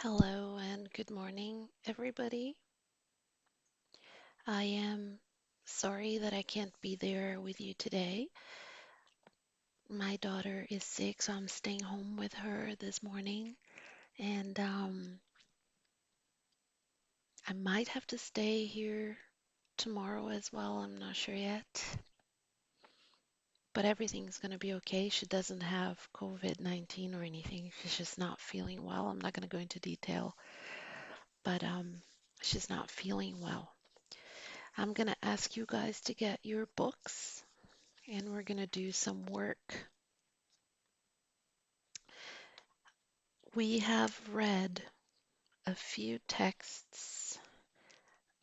Hello and good morning, everybody. I am sorry that I can't be there with you today. My daughter is sick, so I'm staying home with her this morning. And I might have to stay here tomorrow as well. I'm not sure yet. But everything's going to be okay. She doesn't have COVID-19 or anything. She's just not feeling well. I'm not going to go into detail, but she's not feeling well. I'm going to ask you guys to get your books and we're going to do some work. We have read a few texts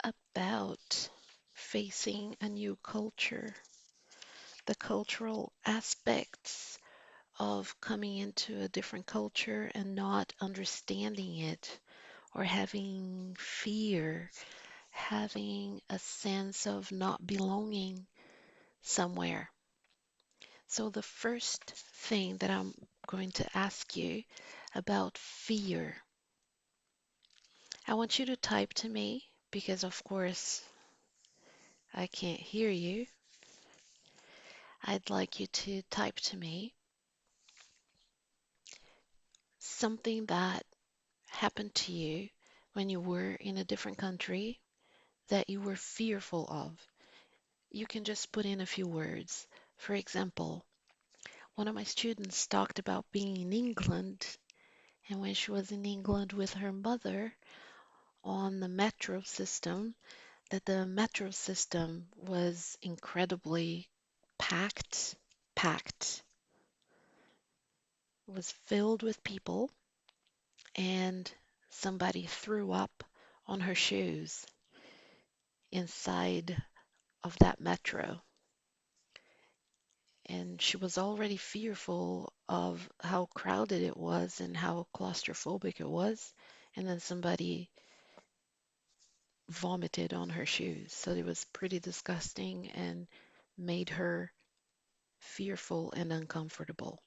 about facing a new culture, the cultural aspects of coming into a different culture and not understanding it, or having fear, having a sense of not belonging somewhere. So, the first thing that I'm going to ask you about fear, I want you to type to me because, of course, I can't hear you. I'd like you to type to me something that happened to you when you were in a different country that you were fearful of. You can just put in a few words. For example, one of my students talked about being in England, and when she was in England with her mother on the metro system, that the metro system was incredibly packed, packed, was filled with people, and somebody threw up on her shoes inside of that metro. And she was already fearful of how crowded it was and how claustrophobic it was. And then somebody vomited on her shoes. So it was pretty disgusting and made her fearful and uncomfortable.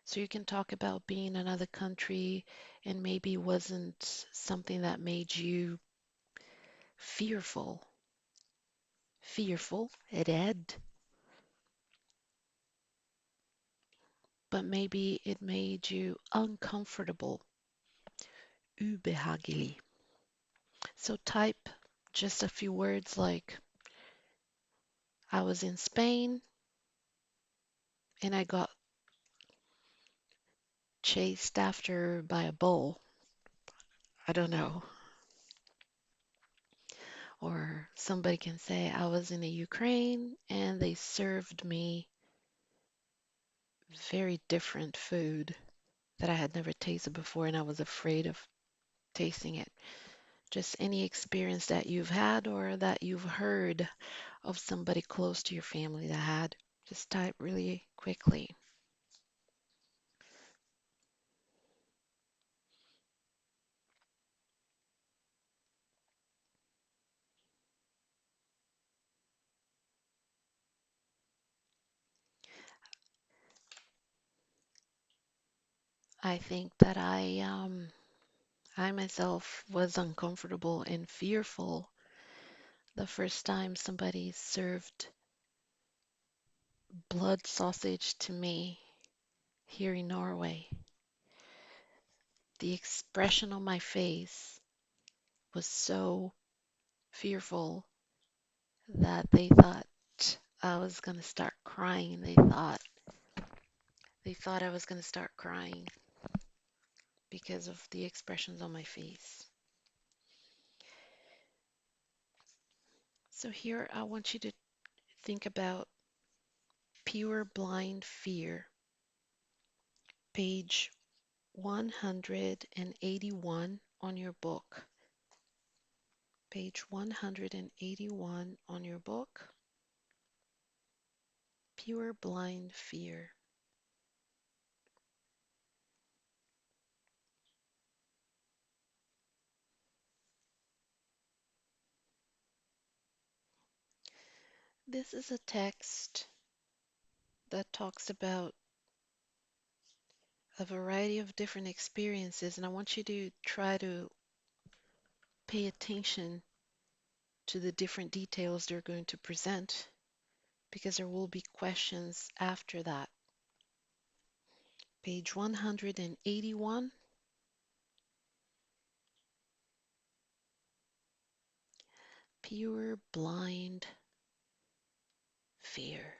So you can talk about being in another country and maybe wasn't something that made you fearful. Fearful, rädd, but maybe it made you uncomfortable, ubehagelig. So type just a few words like, I was in Spain and I got chased after by a bull. I don't know. Or somebody can say, I was in the Ukraine and they served me very different food that I had never tasted before and I was afraid of tasting it. Just any experience that you've had or that you've heard of somebody close to your family that had. Just type really quickly. I think that I myself was uncomfortable and fearful the first time somebody served blood sausage to me here in Norway. The expression on my face was so fearful that they thought I was going to start crying. They thought I was going to start crying because of the expressions on my face. So here I want you to think about pure blind fear, page 181 on your book. Page 181 on your book. Pure blind fear. This is a text that talks about a variety of different experiences, and I want you to try to pay attention to the different details they're going to present because there will be questions after that. Page 181, pure blind fear.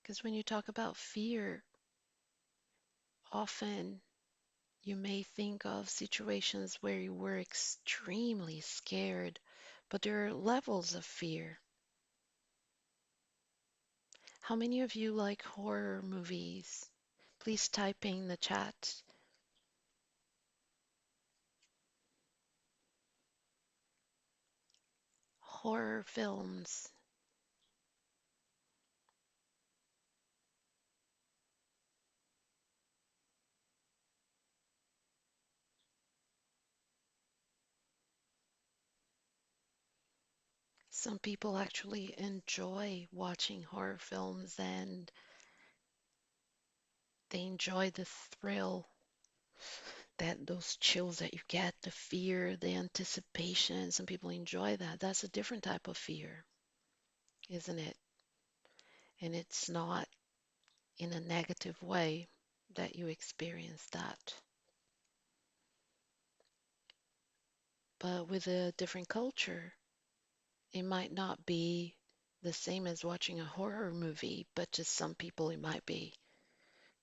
Because when you talk about fear, often you may think of situations where you were extremely scared, but there are levels of fear. How many of you like horror movies? Please type in the chat. Horror films. Some people actually enjoy watching horror films and they enjoy the thrill, that those chills that you get, the fear, the anticipation. Some people enjoy that. That's a different type of fear, isn't it? And it's not in a negative way that you experience that. But with a different culture, it might not be the same as watching a horror movie, but to some people it might be.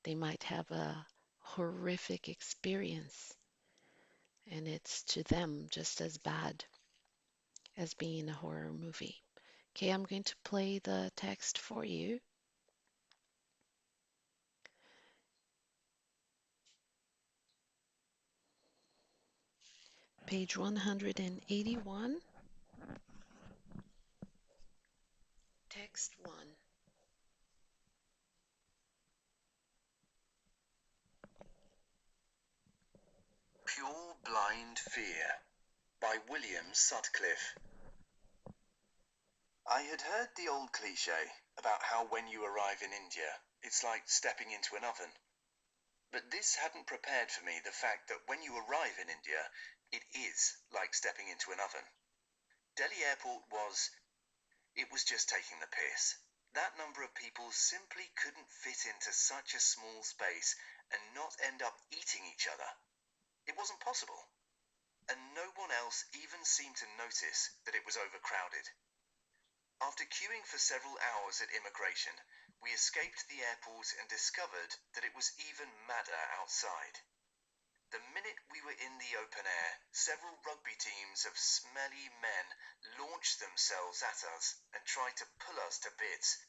They might have a horrific experience, and it's to them just as bad as being in a horror movie. Okay, I'm going to play the text for you. Page 181, text 1. Pure Blind Fear by William Sutcliffe. I had heard the old cliché about how when you arrive in India, it's like stepping into an oven. But this hadn't prepared for me the fact that when you arrive in India, it is like stepping into an oven. Delhi Airport it was just taking the piss. That number of people simply couldn't fit into such a small space and not end up eating each other. It wasn't possible. And no one else even seemed to notice that it was overcrowded. After queuing for several hours at immigration, we escaped the airport and discovered that it was even madder outside. The minute we were in the open air, several rugby teams of smelly men launched themselves at us and tried to pull us to bits,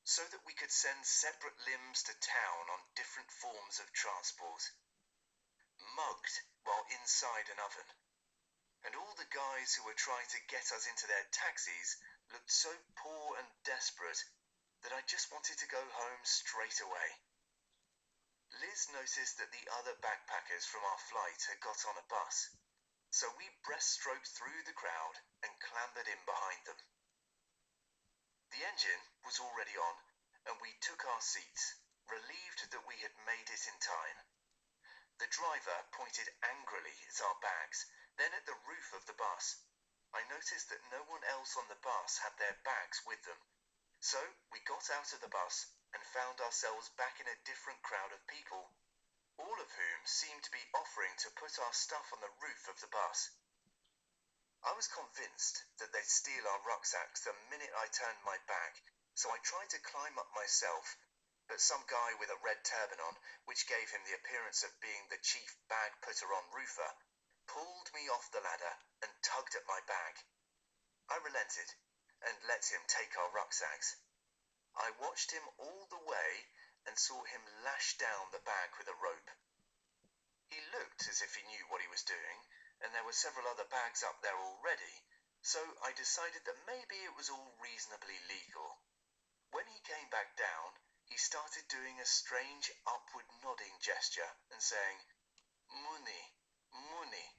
so that we could send separate limbs to town on different forms of transport. Mugged while inside an oven. And all the guys who were trying to get us into their taxis looked so poor and desperate that I just wanted to go home straight away. Liz noticed that the other backpackers from our flight had got on a bus, so we breaststroked through the crowd and clambered in behind them. The engine was already on, and we took our seats, relieved that we had made it in time. The driver pointed angrily at our bags, then at the roof of the bus. I noticed that no one else on the bus had their bags with them, so we got out of the bus and found ourselves back in a different crowd of people, all of whom seemed to be offering to put our stuff on the roof of the bus. I was convinced that they'd steal our rucksacks the minute I turned my back, so I tried to climb up myself, but some guy with a red turban on, which gave him the appearance of being the chief bag putter on roofer, pulled me off the ladder and tugged at my bag. I relented and let him take our rucksacks. I watched him all the way and saw him lash down the bag with a rope. He looked as if he knew what he was doing, and there were several other bags up there already, so I decided that maybe it was all reasonably legal. When he came back down, he started doing a strange upward nodding gesture and saying, "Money, money."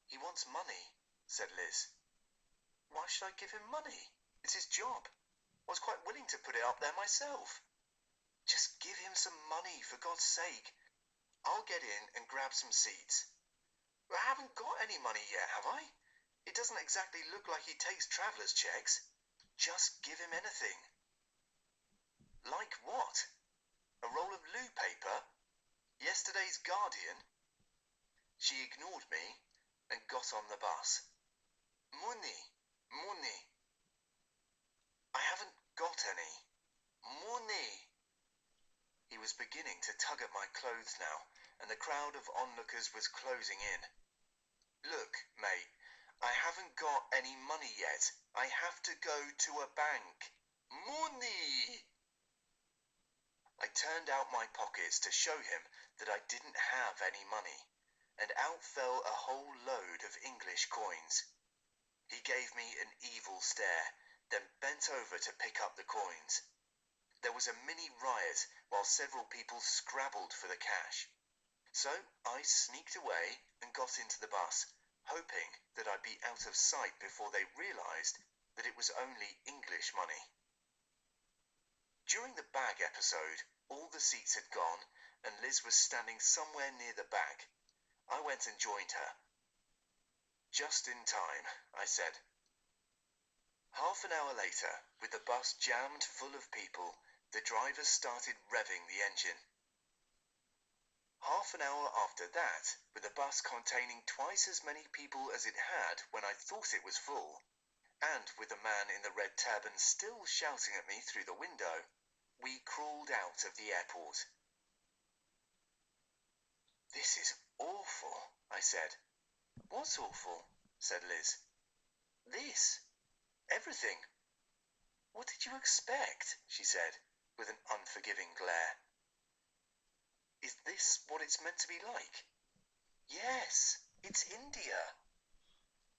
"He wants money," said Liz. "Why should I give him money? It's his job." I was quite willing to put it up there myself. Just give him some money, for God's sake. I'll get in and grab some seats. I haven't got any money yet, have I? It doesn't exactly look like he takes traveller's checks. Just give him anything. Like what? A roll of loo paper? Yesterday's Guardian? She ignored me and got on the bus. Money, money. I haven't got any. Money. He was beginning to tug at my clothes now, and the crowd of onlookers was closing in. Look, mate, I haven't got any money yet. I have to go to a bank. Money! I turned out my pockets to show him that I didn't have any money, and out fell a whole load of English coins. He gave me an evil stare, then bent over to pick up the coins. There was a mini riot while several people scrabbled for the cash. So I sneaked away and got into the bus, hoping that I'd be out of sight before they realised that it was only English money. During the bag episode, all the seats had gone and Liz was standing somewhere near the back. I went and joined her. Just in time, I said. Half an hour later, with the bus jammed full of people, the driver started revving the engine. Half an hour after that, with the bus containing twice as many people as it had when I thought it was full, and with the man in the red turban still shouting at me through the window, we crawled out of the airport. This is awful, I said. What's awful? Said Liz. This. Everything. What did you expect? She said, with an unforgiving glare. Is this what it's meant to be like? Yes, it's India.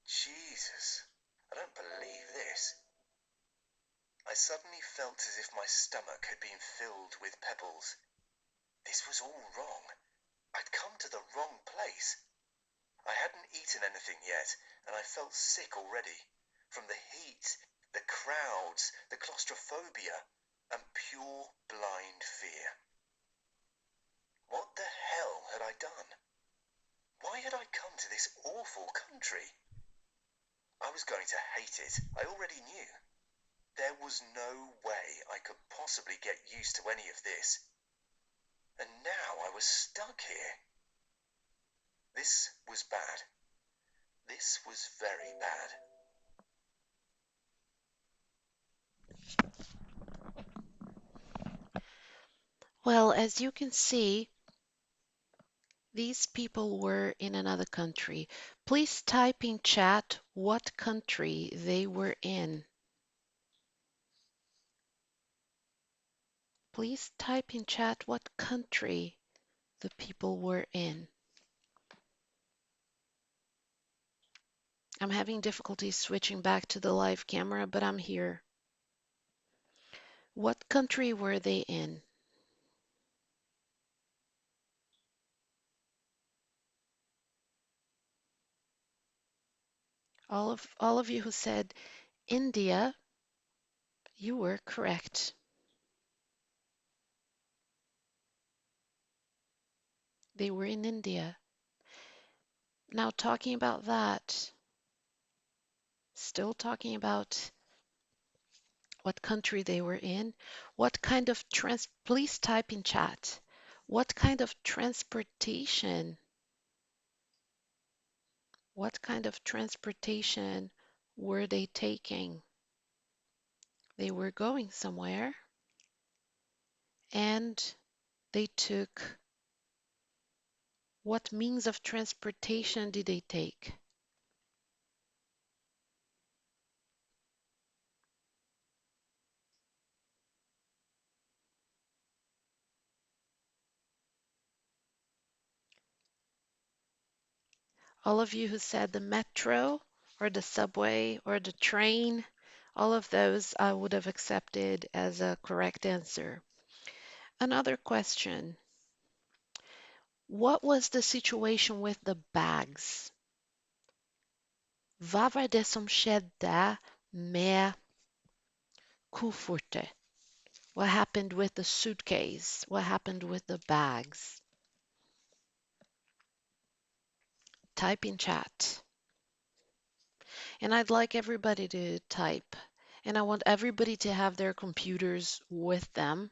Jesus, I don't believe this. I suddenly felt as if my stomach had been filled with pebbles. This was all wrong. I'd come to the wrong place. I hadn't eaten anything yet, and I felt sick already, from the heat, the crowds, the claustrophobia, and pure blind fear. What the hell had I done? Why had I come to this awful country? I was going to hate it, I already knew. There was no way I could possibly get used to any of this. And now I was stuck here. This was bad. This was very bad. Well, as you can see, these people were in another country. Please type in chat what country they were in. Please type in chat what country the people were in. I'm having difficulty switching back to the live camera, but I'm here. What country were they in? All of you who said India, you were correct. They were in India. Now talking about that, still talking about what country they were in, what kind of please type in chat. What kind of transportation? What kind of transportation were they taking? They were going somewhere and they took what means of transportation did they take? All of you who said the metro or the subway or the train, all of those I would have accepted as a correct answer. Another question. What was the situation with the bags? Vad var det som skedde med kofferter? What happened with the suitcase? What happened with the bags? Type in chat. And I'd like everybody to type. And I want everybody to have their computers with them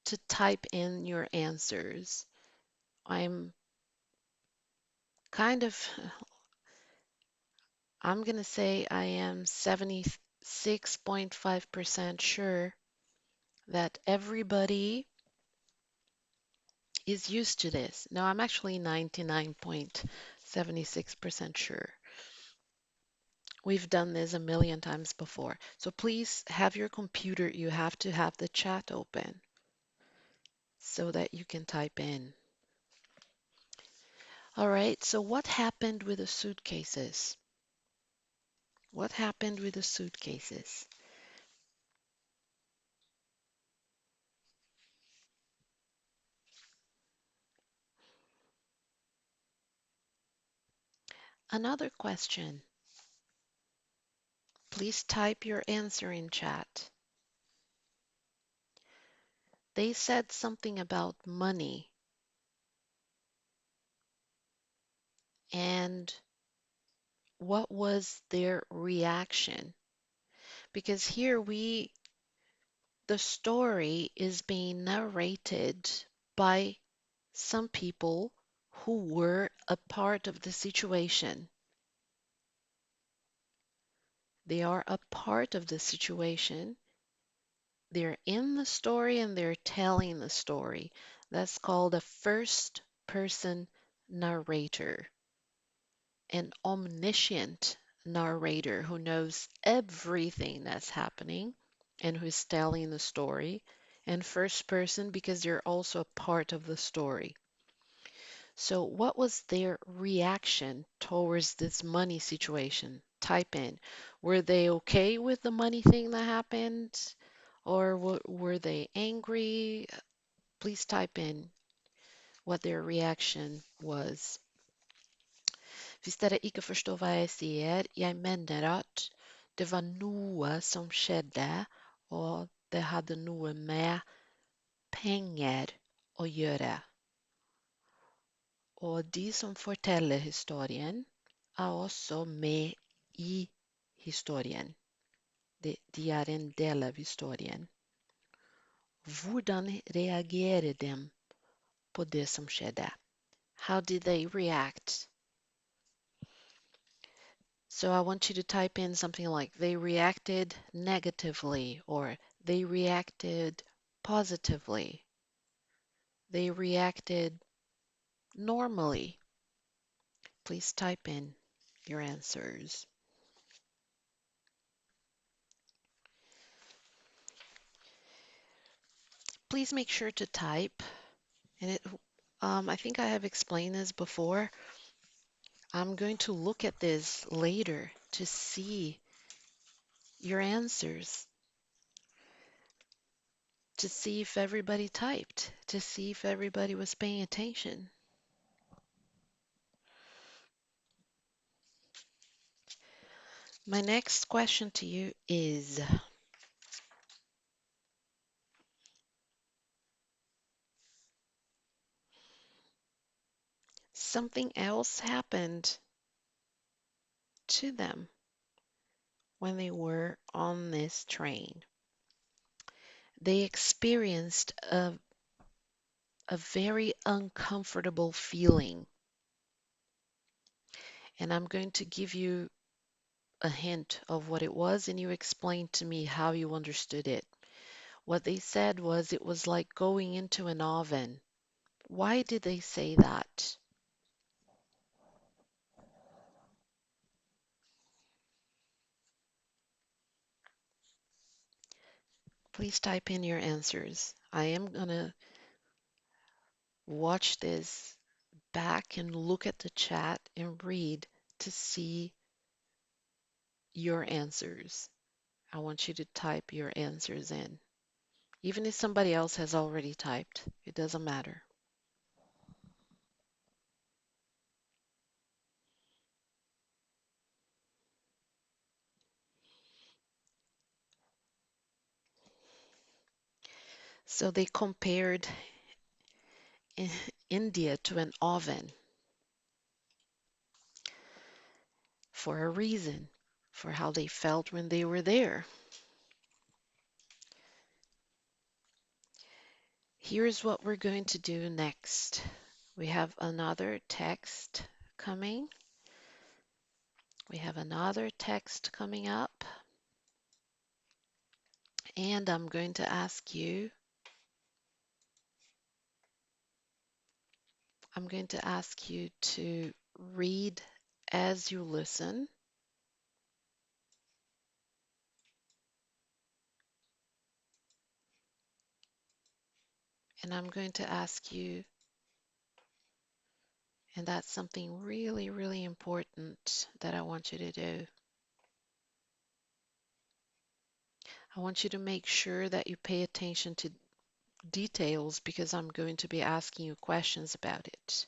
to type in your answers. I'm kind of, I'm going to say I am 76.5% sure that everybody is used to this. No, I'm actually 99.76% sure. We've done this a million times before. So please have your computer, you have to have the chat open so that you can type in. All right, so what happened with the suitcases? What happened with the suitcases? Another question. Please type your answer in chat. They said something about money, and what was their reaction? Because here the story is being narrated by some people who were a part of the situation. They are a part of the situation. They're in the story and they're telling the story. That's called a first person narrator, an omniscient narrator who knows everything that's happening and who's telling the story, and first person because they're also a part of the story. So, what was their reaction towards this money situation? Type in. Were they okay with the money thing that happened? Or were they angry? Please type in what their reaction was. Hvis dere ikke forstår hva jeg sier, jeg mener at det var noe som skjedde, og det hadde noe med penger å gjøre. Og de som forteller historien, er også med i historien. De er en del av historien. Hvordan reagerer de på det som skjedde? How did they react? So I want you to type in something like they reacted negatively or they reacted positively. They reacted normally. Please type in your answers. Please make sure to type. And I think I have explained this before. I'm going to look at this later to see your answers, to see if everybody typed, to see if everybody was paying attention. My next question to you is, something else happened to them when they were on this train. They experienced a very uncomfortable feeling. And I'm going to give you a hint of what it was, and you explain to me how you understood it. What they said was it was like going into an oven. Why did they say that? Please type in your answers. I am going to watch this back and look at the chat and read to see your answers. I want you to type your answers in. Even if somebody else has already typed, it doesn't matter. So they compared India to an oven for a reason, for how they felt when they were there. Here's what we're going to do next. We have another text coming. We have another text coming up, and I'm going to ask you, to read as you listen, and I'm going to ask you, and that's something really, really important that I want you to do. I want you to make sure that you pay attention to details because I'm going to be asking you questions about it.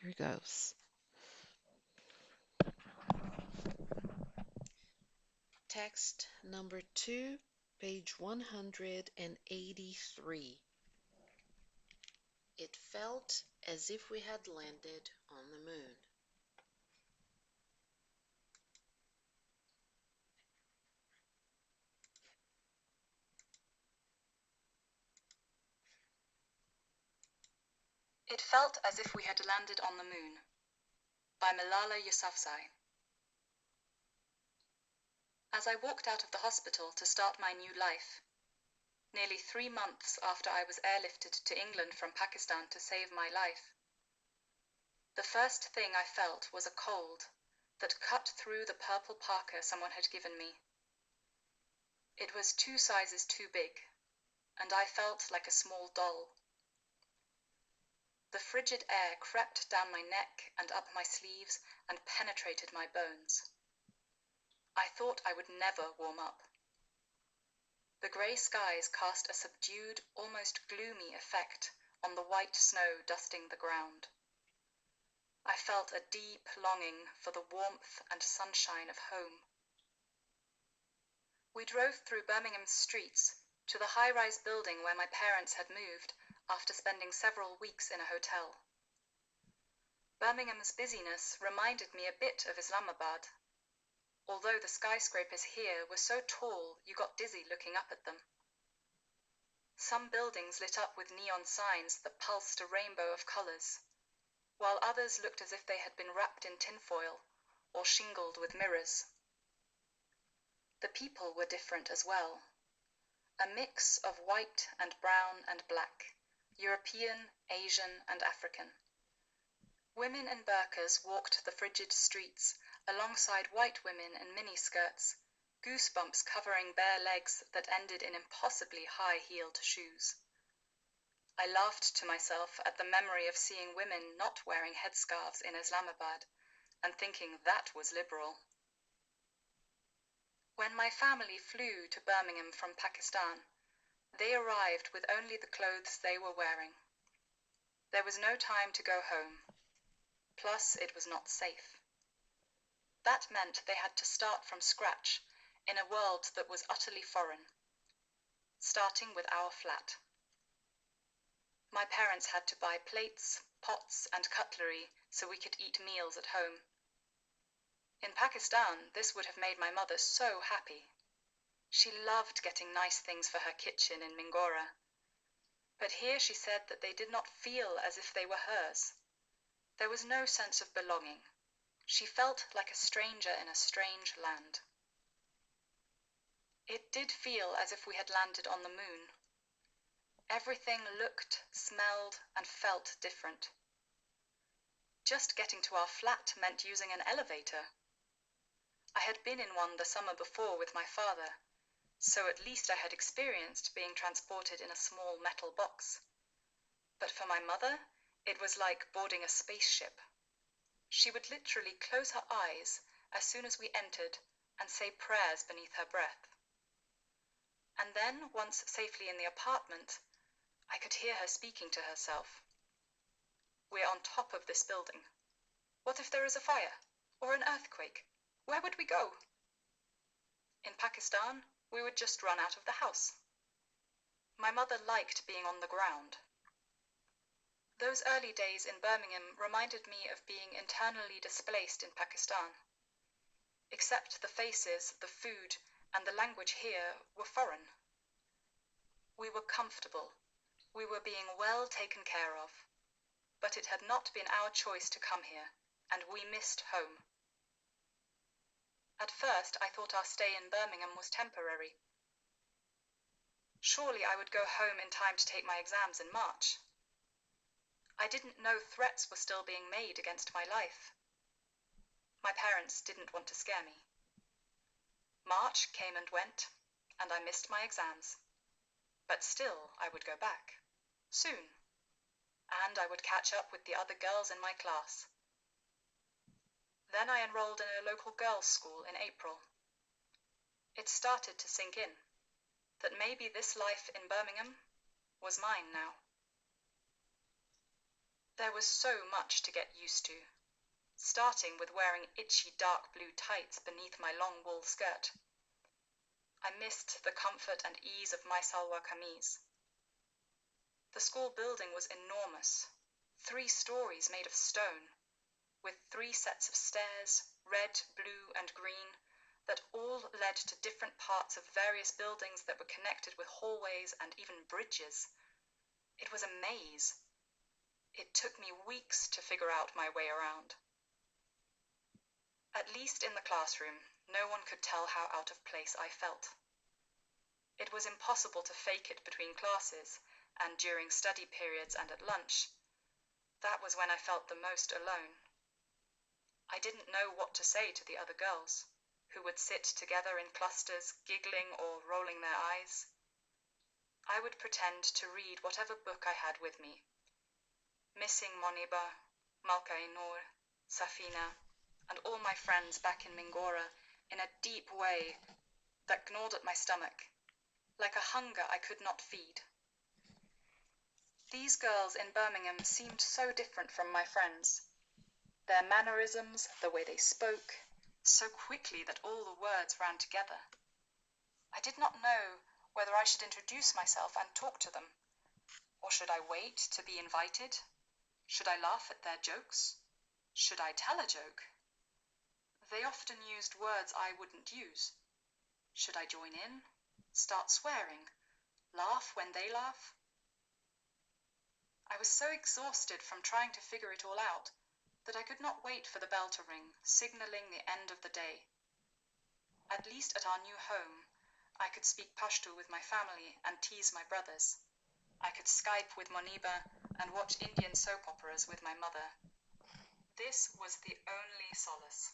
Here goes. Text number 2, page 183. It felt as if we had landed on the moon. It felt as if we had landed on the moon, by Malala Yousafzai. As I walked out of the hospital to start my new life, nearly 3 months after I was airlifted to England from Pakistan to save my life, the first thing I felt was a cold that cut through the purple parka someone had given me. It was 2 sizes too big, and I felt like a small doll. The frigid air crept down my neck and up my sleeves and penetrated my bones. I thought I would never warm up. The grey skies cast a subdued, almost gloomy effect on the white snow dusting the ground. I felt a deep longing for the warmth and sunshine of home. We drove through Birmingham's streets to the high-rise building where my parents had moved after spending several weeks in a hotel. Birmingham's busyness reminded me a bit of Islamabad, although the skyscrapers here were so tall you got dizzy looking up at them. Some buildings lit up with neon signs that pulsed a rainbow of colours, while others looked as if they had been wrapped in tinfoil or shingled with mirrors. The people were different as well, a mix of white and brown and black, European, Asian and African. Women in burqas walked the frigid streets alongside white women in miniskirts, goosebumps covering bare legs that ended in impossibly high-heeled shoes. I laughed to myself at the memory of seeing women not wearing headscarves in Islamabad and thinking that was liberal. When my family flew to Birmingham from Pakistan, they arrived with only the clothes they were wearing. There was no time to go home. Plus, it was not safe. That meant they had to start from scratch in a world that was utterly foreign, starting with our flat. My parents had to buy plates, pots, and cutlery so we could eat meals at home. In Pakistan, this would have made my mother so happy. She loved getting nice things for her kitchen in Mingora. But here she said that they did not feel as if they were hers. There was no sense of belonging. She felt like a stranger in a strange land. It did feel as if we had landed on the moon. Everything looked, smelled, and felt different. Just getting to our flat meant using an elevator. I had been in one the summer before with my father, so at least I had experienced being transported in a small metal box. But for my mother, it was like boarding a spaceship. She would literally close her eyes as soon as we entered and say prayers beneath her breath. And then, once safely in the apartment, I could hear her speaking to herself. "We're on top of this building. What if there is a fire? Or an earthquake? Where would we go?" In Pakistan, we would just run out of the house, My mother liked being on the ground. Those early days in Birmingham reminded me of being internally displaced in Pakistan. Except the faces, the food, and the language here were foreign. We were comfortable. We were being well taken care of. But it had not been our choice to come here, and we missed home. At first, I thought our stay in Birmingham was temporary. Surely I would go home in time to take my exams in March. I didn't know threats were still being made against my life. My parents didn't want to scare me. March came and went, and I missed my exams. But still, I would go back. Soon. And I would catch up with the other girls in my class. Then I enrolled in a local girls' school in April. It started to sink in that maybe this life in Birmingham was mine now. There was so much to get used to, starting with wearing itchy dark blue tights beneath my long wool skirt. I missed the comfort and ease of my salwar kameez. The school building was enormous, 3 stories made of stone, with 3 sets of stairs, red, blue, and green, that all led to different parts of various buildings that were connected with hallways and even bridges. It was a maze. It took me weeks to figure out my way around. At least in the classroom, no one could tell how out of place I felt. It was impossible to fake it between classes, and during study periods and at lunch. That was when I felt the most alone. I didn't know what to say to the other girls, who would sit together in clusters, giggling or rolling their eyes. I would pretend to read whatever book I had with me, missing Moniba, Malka-i-Noor, Safina, and all my friends back in Mingora in a deep way that gnawed at my stomach, like a hunger I could not feed. These girls in Birmingham seemed so different from my friends. Their mannerisms, the way they spoke, so quickly that all the words ran together. I did not know whether I should introduce myself and talk to them, or should I wait to be invited? Should I laugh at their jokes? Should I tell a joke? They often used words I wouldn't use. Should I join in? Start swearing? Laugh when they laugh? I was so exhausted from trying to figure it all out that I could not wait for the bell to ring, signaling the end of the day. At least at our new home, I could speak Pashto with my family and tease my brothers. I could Skype with Moniba and watch Indian soap operas with my mother. This was the only solace.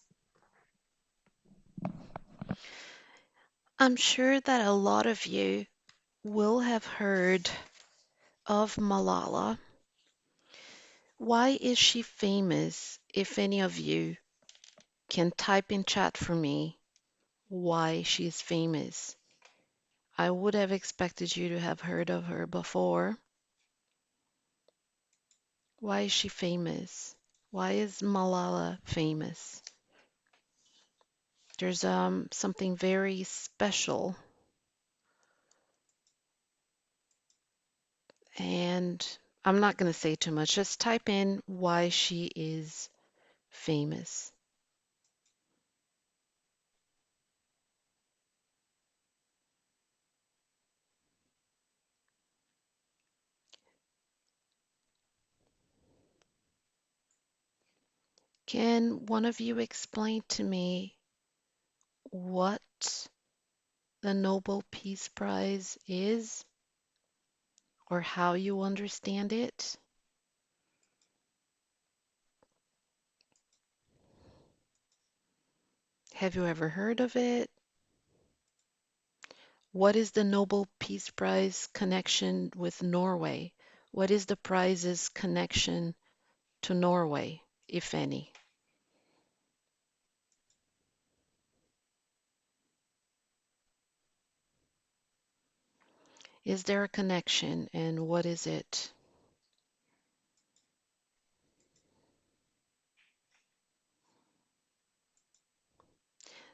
I'm sure that a lot of you will have heard of Malala. Why is she famous? If any of you can type in chat for me why she is famous. I would have expected you to have heard of her before. Why is she famous? Why is Malala famous? There's something very special, and I'm not going to say too much. Just type in why she is famous. Can one of you explain to me what the Nobel Peace Prize is or how you understand it? Have you ever heard of it? What is the Nobel Peace Prize connection with Norway? What is the prize's connection to Norway, if any? Is there a connection and what is it?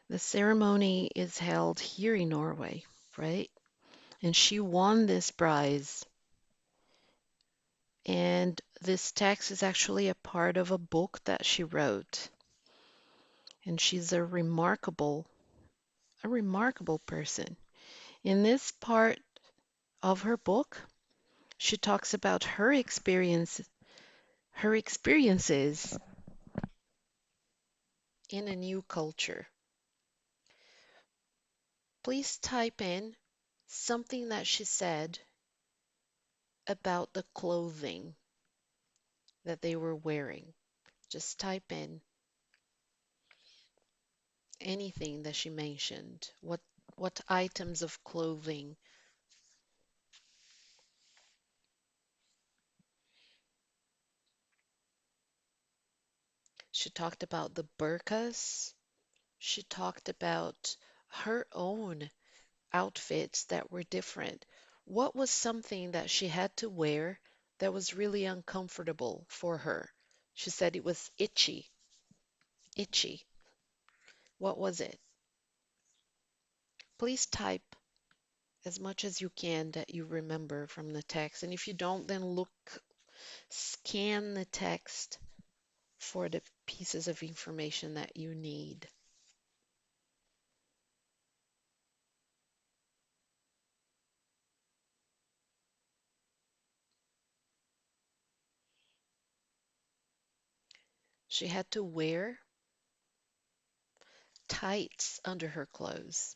The ceremony is held here in Norway, right? and she won this prize. And this text is actually a part of a book that she wrote. And she's a remarkable person. In this part of her book, she talks about her experiences in a new culture. Please type in something that she said about the clothing that they were wearing. Just type in anything that she mentioned. What items of clothing. She talked about the burqas. She talked about her own outfits that were different. What was something that she had to wear that was really uncomfortable for her? She said it was itchy. Itchy. What was it? Please type as much as you can that you remember from the text. And if you don't, then scan the text for the pieces of information that you need. She had to wear tights under her clothes.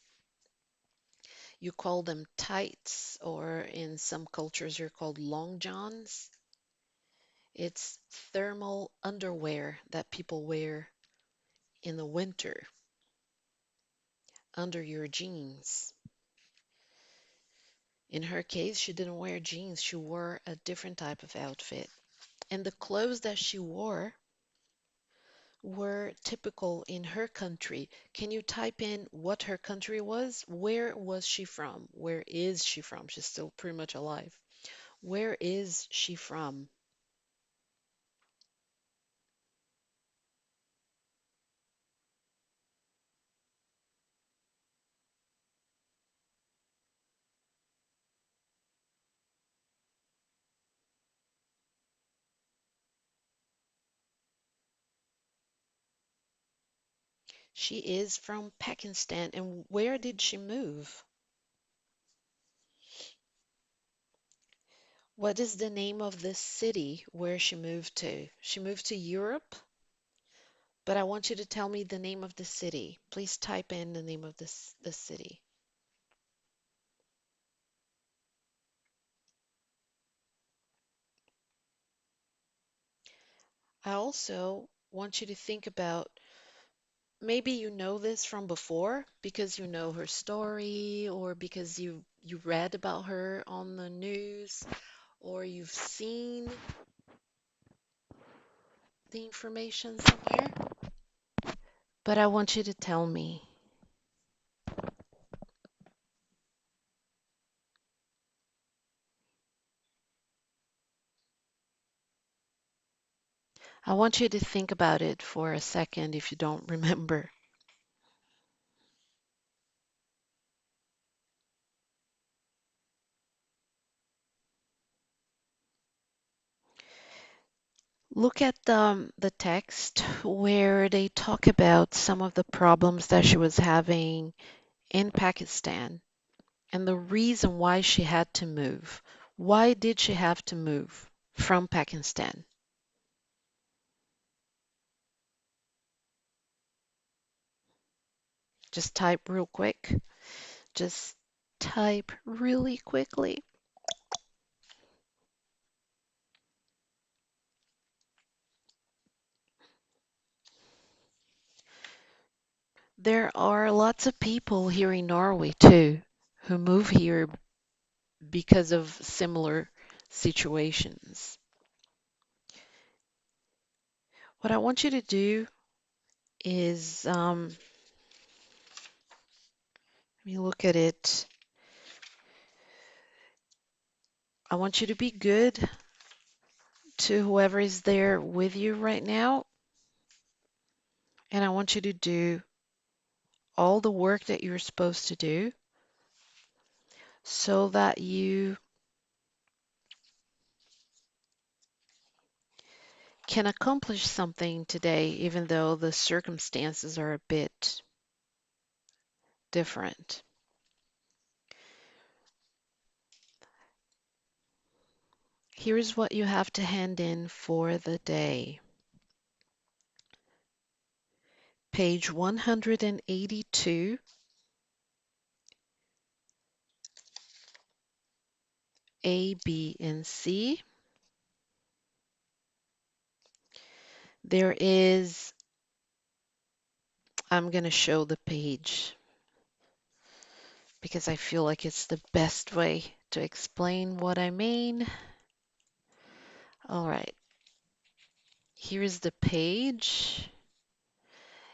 You call them tights, or in some cultures, you're called long johns. It's thermal underwear that people wear in the winter under your jeans. In her case, she didn't wear jeans, she wore a different type of outfit. And the clothes that she wore were typical in her country. Can you type in what her country was? Where was she from? Where is she from? She's still pretty much alive. Where is she from? She is from Pakistan. And where did she move? What is the name of this city where she moved to? She moved to Europe, but I want you to tell me the name of the city. Please type in the name of this city. I also want you to think about, maybe you know this from before because you know her story, or because you read about her on the news, or you've seen the information somewhere. But I want you to tell me. I want you to think about it for a second if you don't remember. Look at the text where they talk about some of the problems that she was having in Pakistan and the reason why she had to move. Why did she have to move from Pakistan? Just type real quick. Just type really quickly. There are lots of people here in Norway too who move here because of similar situations. What I want you to do is, let me look at it. I want you to be good to whoever is there with you right now, and I want you to do all the work that you're supposed to do. so that you can accomplish something today, even though the circumstances are a bit different. Here's what you have to hand in for the day. Page 182, A, B, and C. There is, I'm going to show the page because I feel like it's the best way to explain what I mean. All right, here's the page.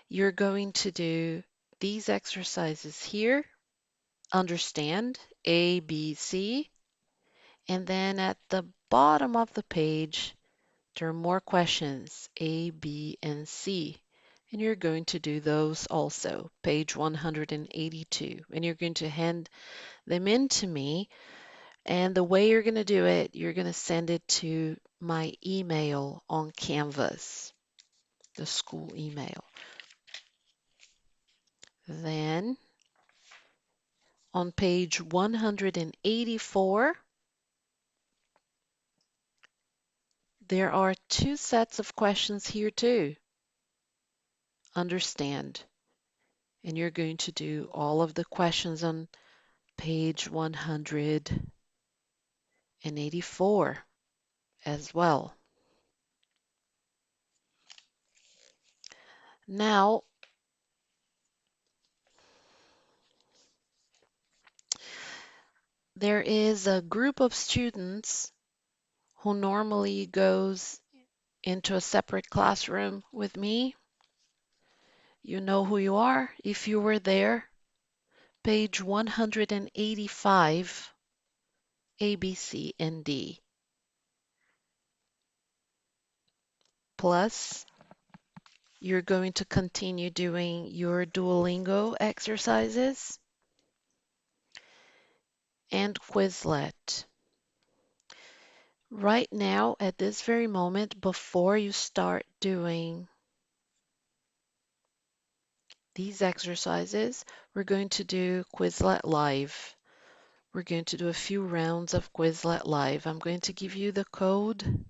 You're going to do these exercises here, understand A, B, C, and then at the bottom of the page, there are more questions, A, B, and C. And you're going to do those also, page 182. And you're going to hand them in to me. And the way you're going to do it, you're going to send it to my email on Canvas, the school email. Then on page 184, there are two sets of questions here too. Understand. And you're going to do all of the questions on page 184 as well. Now, there is a group of students who normally goes into a separate classroom with me. You know who you are if you were there. Page 185, A, B, C, and D. Plus, you're going to continue doing your Duolingo exercises and Quizlet. Right now, at this very moment, before you start doing these exercises, we're going to do Quizlet Live. We're going to do a few rounds of Quizlet Live. I'm going to give you the code,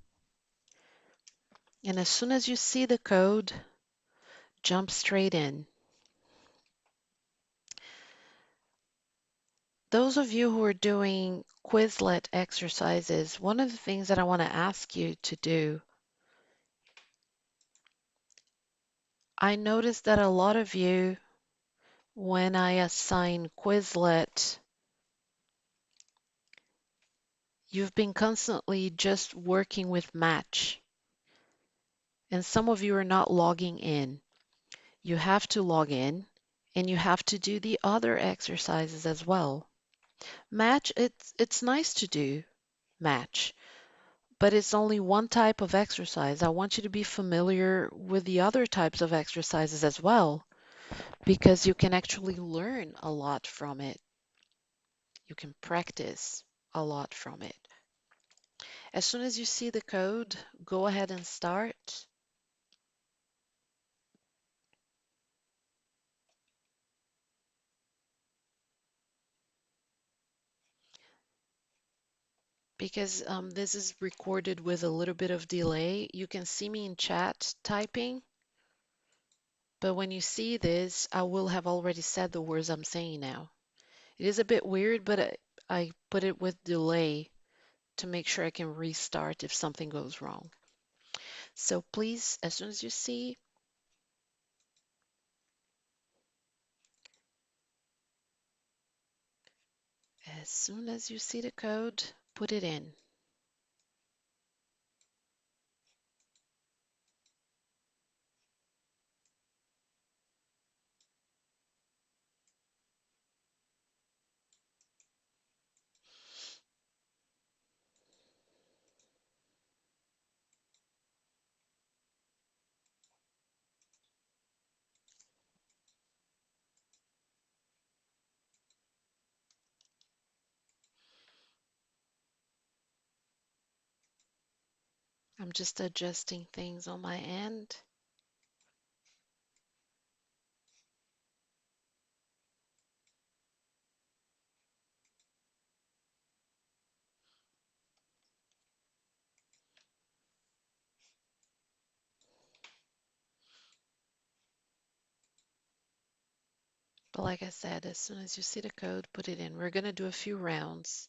and as soon as you see the code, jump straight in. Those of you who are doing Quizlet exercises, one of the things that I want to ask you to do, I noticed that a lot of you, when I assign Quizlet, you've been constantly just working with Match, and some of you are not logging in. You have to log in, and you have to do the other exercises as well. Match, it's nice to do Match, but it's only one type of exercise. I want you to be familiar with the other types of exercises as well, because you can actually learn a lot from it. You can practice a lot from it. As soon as you see the code, go ahead and start. Because this is recorded with a little bit of delay. You can see me in chat typing, but when you see this, I will have already said the words I'm saying now. It is a bit weird, but I put it with delay to make sure I can restart if something goes wrong. So please, as soon as you see, the code, put it in. I'm just adjusting things on my end. But like I said, as soon as you see the code, put it in. We're going to do a few rounds.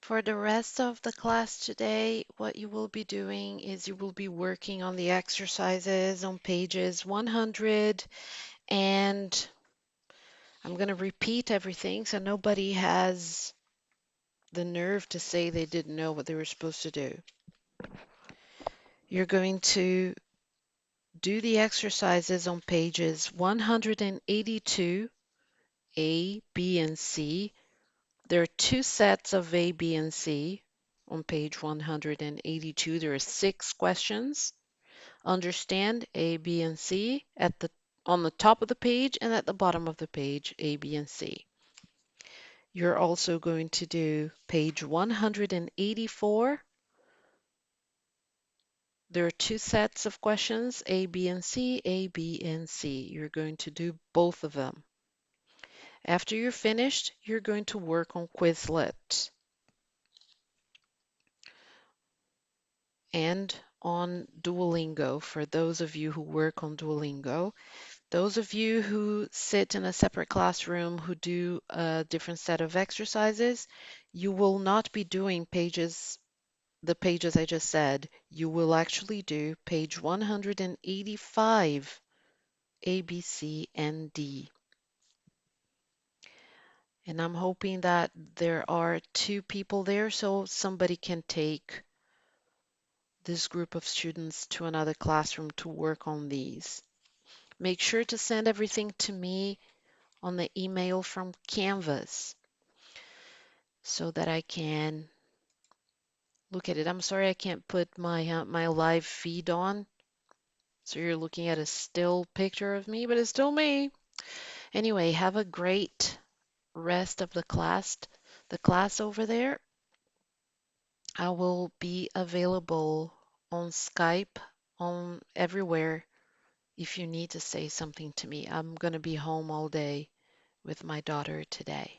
For the rest of the class today, what you will be doing is you will be working on the exercises on pages 100, and I'm going to repeat everything so nobody has the nerve to say they didn't know what they were supposed to do. You're going to do the exercises on pages 182, A, B, and C. There are two sets of A, B, and C. On page 182, there are 6 questions. Understand A, B, and C on the top of the page and at the bottom of the page, A, B, and C. You're also going to do page 184. There are 2 sets of questions, A, B, and C, A, B, and C. You're going to do both of them. After you're finished, you're going to work on Quizlet and on Duolingo for those of you who work on Duolingo. Those of you who sit in a separate classroom who do a different set of exercises, you will not be doing the pages I just said. You will actually do page 185, A, B, C, and D. And I'm hoping that there are 2 people there so somebody can take this group of students to another classroom to work on these. Make sure to send everything to me on the email from Canvas so that I can look at it. I'm sorry I can't put my live feed on, so you're looking at a still picture of me, but it's still me. Anyway, have a great rest of the class over there. I will be available on Skype, on everywhere if you need to say something to me. I'm going to be home all day with my daughter today.